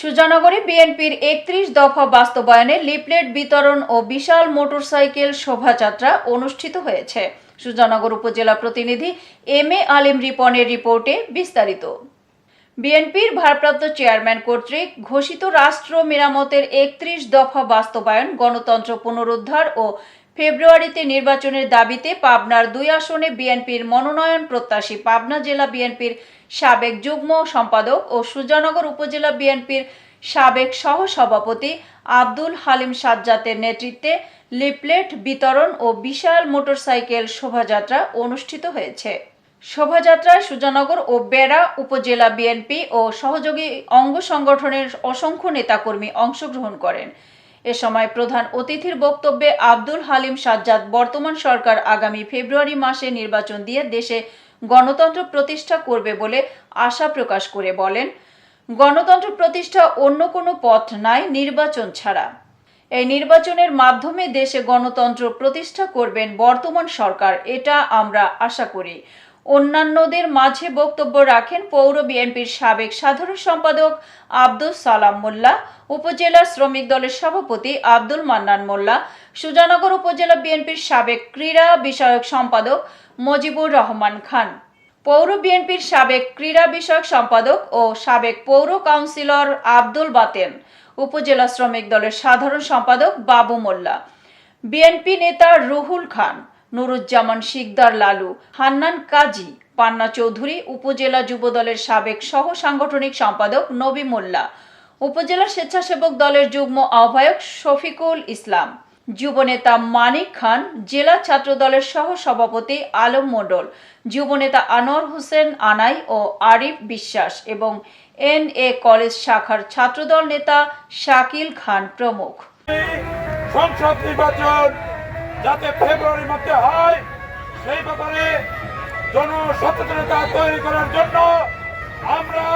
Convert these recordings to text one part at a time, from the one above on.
সুজানগরে বিএনপির ৩১ দফা বাস্তবায়নে লিফলেট বিতরণ ও বিশাল মোটরসাইকেল শোভাযাত্রা অনুষ্ঠিত হয়েছে। সুজানগর উপজেলা প্রতিনিধি এম.এ. আলিম রিপনের রিপোর্টে বিস্তারিত। বিএনপির ভারপ্রাপ্ত চেয়ারম্যান কর্তৃক ঘোষিত রাষ্ট্র মেরামতের ৩১ দফা বাস্তবায়ন, গণতন্ত্র পুনরুদ্ধার ও ফেব্রুয়ারিতে নির্বাচনের দাবিতে পাবনার ২ আসনে বিএনপির মনোনয়ন প্রত্যাশী পাবনা জেলা বিএনপির সাবেক যুগ্ম সম্পাদক ও সুজানগর উপজেলা বিএনপির সাবেক সহসভাপতি আব্দুল হালিম সাজ্জাদের নেতৃত্বে লিফলেট বিতরণ ও বিশাল মোটরসাইকেল শোভাযাত্রা অনুষ্ঠিত হয়েছে। শোভাযাত্রায় সুজানগর ও বেড়া উপজেলা বিএনপি ও সহযোগী অঙ্গ সংগঠনের অসংখ্য নেতাকর্মী অংশগ্রহণ করেন। এ সময় প্রধান অতিথির বক্তব্যে আব্দুল হালিম সাজ্জাদ বর্তমান সরকার আগামী ফেব্রুয়ারি মাসে নির্বাচন দিয়ে দেশে গণতন্ত্র প্রতিষ্ঠা করবে বলে আশা প্রকাশ করে বলেন, গণতন্ত্র প্রতিষ্ঠা অন্য কোনো পথ নাই নির্বাচন ছাড়া। এই নির্বাচনের মাধ্যমে দেশে গণতন্ত্র প্রতিষ্ঠা করবেন বর্তমান সরকার, এটা আমরা আশা করি। অন্যান্যদের মাঝে বক্তব্য রাখেন পৌর বিএনপির সাবেক সাধারণ সম্পাদক আব্দুল সালাম মোল্লা, উপজেলা শ্রমিক দলের সভাপতি আব্দুল মান্নান মোল্লা, সুজানগর উপজেলা বিএনপির সাবেক ক্রীড়া বিষয়ক সম্পাদক মজিবুর রহমান খান, পৌর বিএনপির সাবেক ক্রীড়া বিষয়ক সম্পাদক ও সাবেক পৌর কাউন্সিলর আব্দুল বাতেন, উপজেলা শ্রমিক দলের সাধারণ সম্পাদক বাবু মোল্লা, বিএনপি নেতা রুহুল খান, নুরুজ্জামান শিকদার লালু, হান্নান কাজী, পান্না চৌধুরী, উপজেলা যুবদলের সাবেক সহ সাংগঠনিক সম্পাদক নবী মোল্লা, উপজেলা স্বেচ্ছাসেবক দলের যুগ্ম আহ্বায়ক শফিকুল ইসলাম, যুবনেতা মানিক খান, জেলা ছাত্র দলের সহ সভাপতি আলম মণ্ডল, যুবনেতা আনোয়ার হোসেন আনাই ও আরিফ বিশ্বাস এবং এন.এ. কলেজ শাখার ছাত্রদল নেতা শাকিল খান প্রমুখ। সংসদ নির্বাচন যাতে ফেব্রুয়ারির মধ্যে হয় সেই ব্যাপারে জনসচেতনতা তৈরি করার জন্য আমরা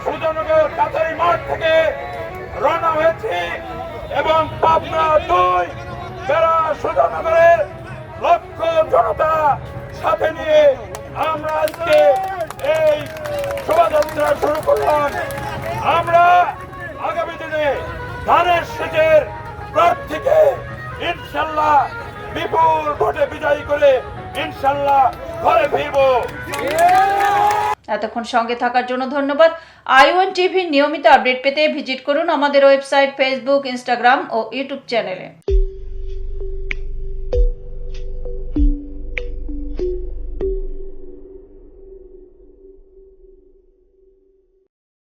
সুজানগর কাছারি মাঠ থেকে রওনা হয়েছি এবং পাবনা ২ বেড়া সুজানগরের লক্ষ জনতা সাথে নিয়ে আমরা আজকে এই শোভাযাত্রা শুরু করলাম। আমরা আগামী দিনে ধানের শীষের প্রার্থীকে ইনশাল্লাহ বিপুল ভোটে বিজয়ী করে ইনশাল্লাহ ঘরে ফিরব। এতক্ষণ সঙ্গে থাকার জন্য ধন্যবাদ। i1 টিভির নিয়মিত আপডেট পেতে ভিজিট করুন আমাদের ওয়েবসাইট, ফেসবুক, ইনস্টাগ্রাম ও ইউটিউব চ্যানেলে।